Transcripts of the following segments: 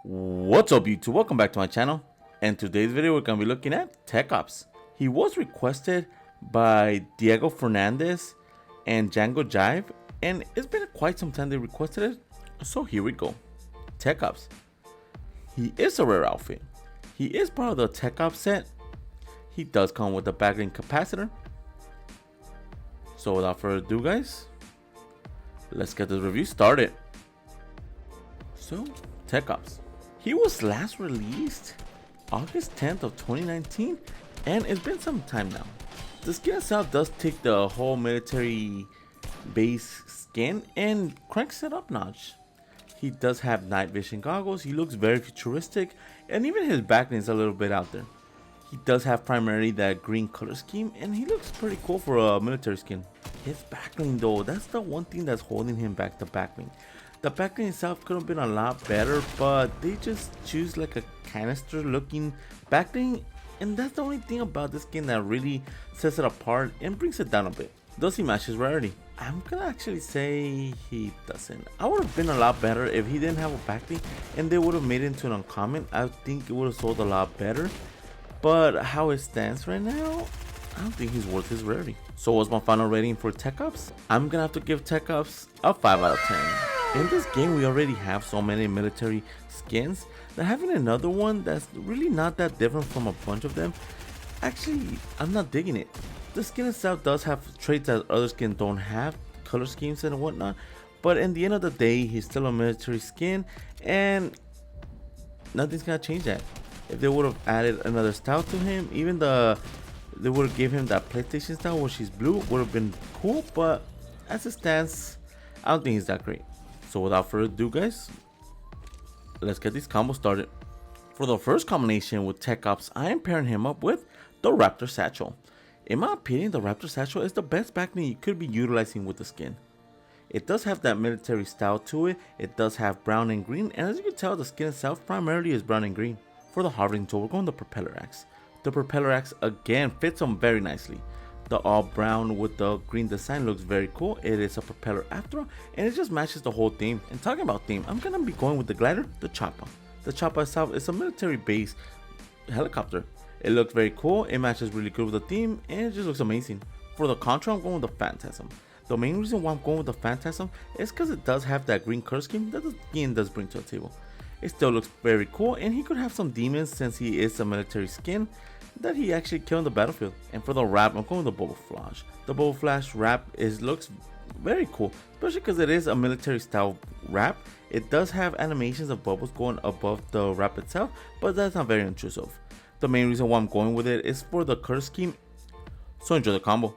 What's up YouTube, welcome back to my channel. In today's video we're going to be looking at Tech Ops. He was requested by Diego Fernandez and Django Jive, and it's been quite some time they requested it, so here we go. Tech Ops. He is a rare outfit. He is part of the Tech Ops set. He does come with the backling Capacitor. So without further ado guys, let's get this review started. So Tech Ops. He was last released August 10th of 2019, and it's been some time now. The skin itself does take the whole military base skin and cranks it up notch. He does have night vision goggles, he looks very futuristic, and even his backline is a little bit out there. He does have primarily that green color scheme, and he looks pretty cool for a military skin. His backline though, that's the one thing that's holding him back, the backline. The backline itself could have been a lot better, but they just choose like a canister looking backline, and that's the only thing about this skin that really sets it apart and brings it down a bit. Does he match his rarity? I'm gonna actually say he doesn't. I would have been a lot better if he didn't have a backline and they would have made it into an uncommon. I think it would have sold a lot better, but how it stands right now, I don't think he's worth his rarity. So what's my final rating for Tech Ops? I'm gonna have to give Tech Ops a 5 out of 10. In this game we already have so many military skins that having another one that's really not that different from a bunch of them, actually I'm not digging it. The skin itself does have traits that other skins don't have, color schemes and whatnot, but in the end of the day he's still a military skin and nothing's gonna change that. If they would have added another style to him, even they would have gave him that PlayStation style where she's blue, would have been cool, but as it stands I don't think he's that great. So without further ado guys, let's get these combos started. For the first combination with Tech Ops, I am pairing him up with the Raptor Satchel. In my opinion, the Raptor Satchel is the best backline you could be utilizing with the skin. It does have that military style to it, it does have brown and green, and as you can tell the skin itself primarily is brown and green. For the hovering tool we're going the Propeller Axe. The Propeller Axe again fits him very nicely. The all brown with the green design looks very cool. It is a propeller after all, and it just matches the whole theme. And talking about theme, I'm gonna be going with the glider, the Choppa. The Choppa itself is a military base helicopter. It looks very cool, it matches really good with the theme, and it just looks amazing. For the Contra, I'm going with the Phantasm. The main reason why I'm going with the Phantasm is because it does have that green color scheme that the skin does bring to the table. It still looks very cool, and he could have some demons since he is a military skin that he actually killed on the battlefield. And for the wrap, I'm going with the Bubble Flash. The Bubble Flash wrap looks very cool, especially because it is a military style wrap. It does have animations of bubbles going above the wrap itself, but that's not very intrusive. The main reason why I'm going with it is for the color scheme, so enjoy the combo.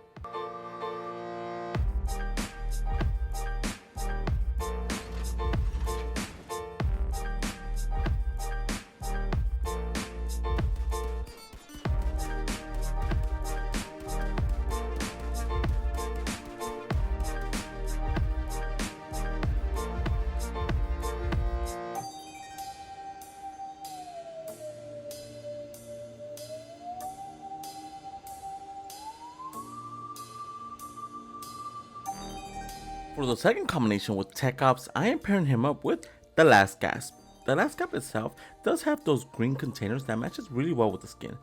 For the second combination with Tech Ops, I am pairing him up with the Last Gasp. The Last Gasp itself does have those green containers that matches really well with the skin.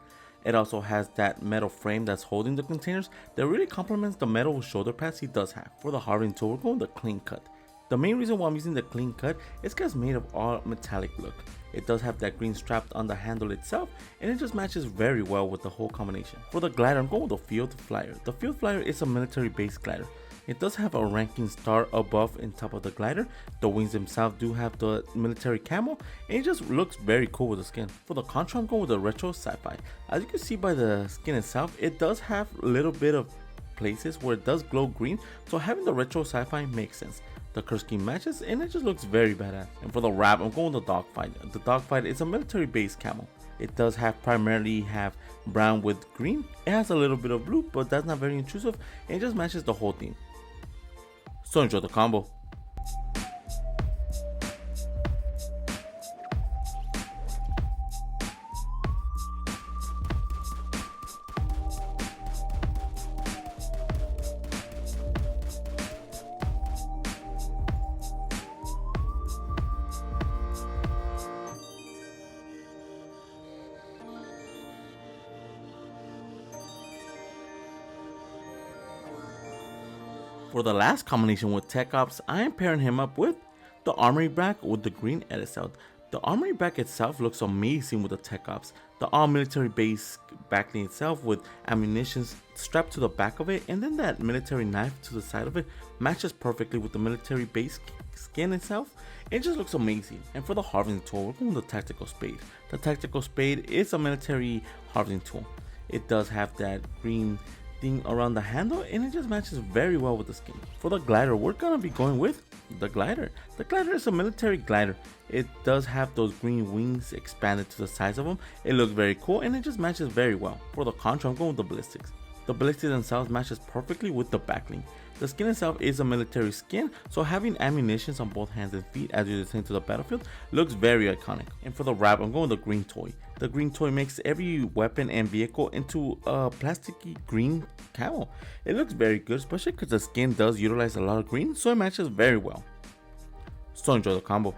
It also has that metal frame that's holding the containers that really complements the metal shoulder pads he does have. For the hovering tool, we're going with the Clean Cut. The main reason why I'm using the Clean Cut is because it's made of all metallic look. It does have that green strapped on the handle itself, and it just matches very well with the whole combination. For the glider, I'm going with the Field Flyer. The Field Flyer is a military base glider. It does have a ranking star above and top of the glider. The wings themselves do have the military camo, and it just looks very cool with the skin. For the Contra, I'm going with the Retro Sci-Fi. As you can see by the skin itself, it does have a little bit of places where it does glow green, so having the Retro Sci-Fi makes sense. The color scheme matches, and it just looks very badass. And for the wrap, I'm going with the Dogfight. The Dogfight is a military base camo. It does primarily have brown with green. It has a little bit of blue, but that's not very intrusive, and it just matches the whole theme. So enjoy the combo. For the last combination with Tech Ops, I am pairing him up with the Armory back with the green edit cell. The Armory back itself looks amazing with the Tech Ops. The all military base backling itself with ammunition strapped to the back of it, and then that military knife to the side of it matches perfectly with the military base skin itself. It just looks amazing. And for the harvesting tool, we're going with the Tactical Spade. The Tactical Spade is a military harvesting tool. It does have that green thing around the handle, and it just matches very well with the skin. For the glider, we're gonna be going with the glider. The glider is a military glider. It does have those green wings expanded to the size of them. It looks very cool, and it just matches very well. For the contra, I'm going with the ballistics. The ballistics themselves matches perfectly with the backling. The skin itself is a military skin, so having ammunition on both hands and feet as you descend to the battlefield looks very iconic. And for the wrap, I'm going with the green toy. The green toy makes every weapon and vehicle into a plasticky green camo. It looks very good, especially because the skin does utilize a lot of green, so it matches very well. So enjoy the combo.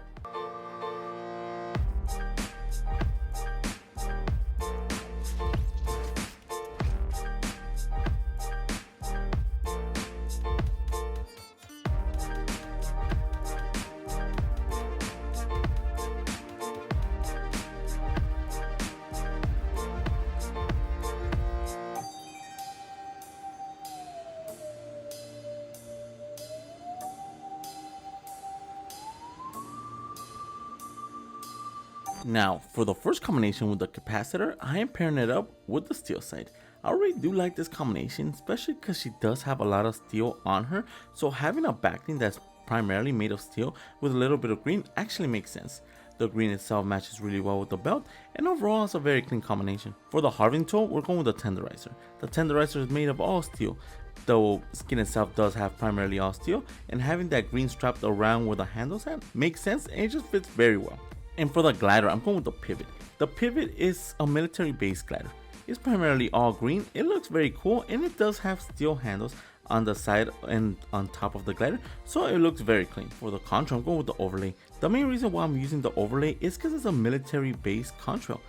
Now, for the first combination with the capacitor, I am pairing it up with the steel side. I already do like this combination, especially because she does have a lot of steel on her, so having a backling that's primarily made of steel with a little bit of green actually makes sense. The green itself matches really well with the belt, and overall it's a very clean combination. For the harvesting tool, we're going with the tenderizer. The tenderizer is made of all steel. The skin itself does have primarily all steel, and having that green strapped around where the handles at makes sense, and it just fits very well. And for the glider, I'm going with the pivot. The pivot is a military base glider. It's primarily all green. It looks very cool, and it does have steel handles on the side and on top of the glider, so it looks very clean. For the contrail, I'm going with the overlay. The main reason why I'm using the overlay is because it's a military base contrail.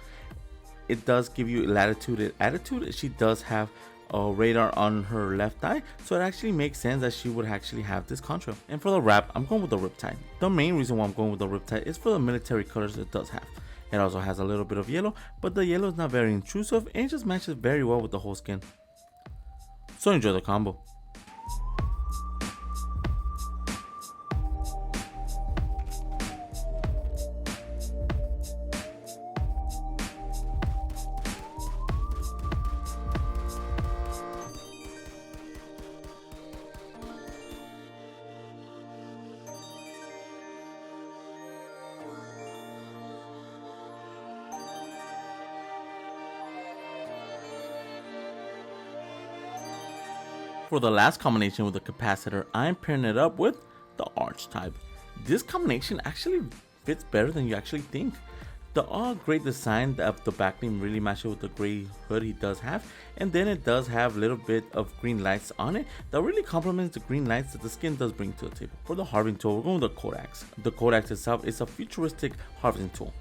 It does give you latitude and attitude. She does have a radar on her left eye, so it actually makes sense that she would actually have this contrail. And for the wrap, I'm going with the riptide. The main reason why I'm going with the riptide is for the military colors it does have. It also has a little bit of yellow, but the yellow is not very intrusive and it just matches very well with the whole skin. So enjoy the combo. For the last combination with the capacitor, I am pairing it up with the Archetype. This combination actually fits better than you actually think. The all gray design of the backling really matches with the gray hood he does have, and then it does have a little bit of green lights on it that really complements the green lights that the skin does bring to the table. For the harvesting tool, we're going with the Codex. The Codex itself is a futuristic harvesting tool.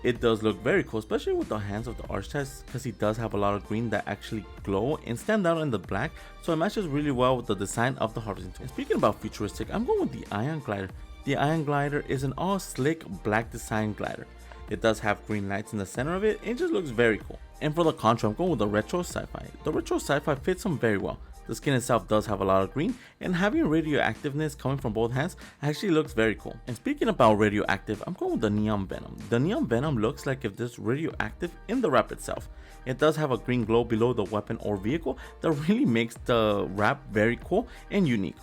It does look very cool, especially with the hands of the Archetype, because he does have a lot of green that actually glow and stand out in the black, so it matches really well with the design of the harvesting tool. And speaking about futuristic, I'm going with the Ion Glider. The Ion Glider is an all slick black design glider. It does have green lights in the center of it, and it just looks very cool. And for the contra, I'm going with the Retro Sci-Fi. The Retro Sci-Fi fits him very well. The skin itself does have a lot of green, and having radioactiveness coming from both hands actually looks very cool. And speaking about radioactive, I'm going with the Neon Venom. The Neon Venom looks like if this radioactive in the wrap itself. It does have a green glow below the weapon or vehicle that really makes the wrap very cool and unique.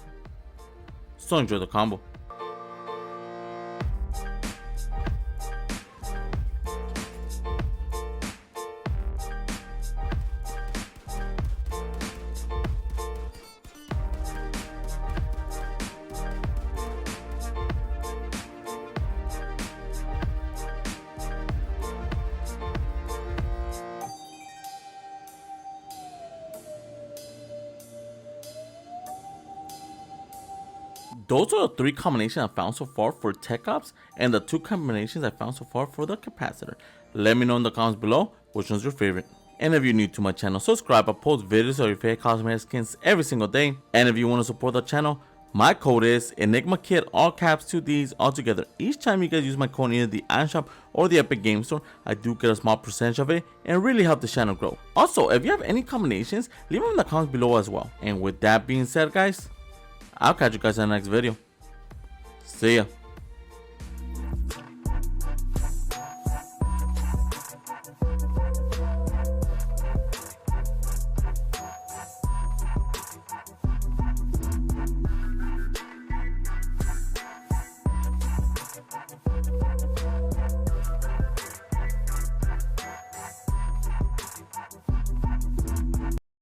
So enjoy the combo. Those are the 3 combinations I found so far for Tech Ops and the 2 combinations I found so far for the Capacitor. Let me know in the comments below which one's your favorite. And if you're new to my channel, subscribe. I post videos of your favorite cosmetic skins every single day. And if you want to support the channel, my code is ENIGMAKIDD, all caps, 2 Ds, all together. Each time you guys use my code in either the item shop or the Epic Game Store, I do get a small percentage of it and really help the channel grow. Also, if you have any combinations, leave them in the comments below as well. And with that being said, guys, I'll catch you guys in the next video. See ya.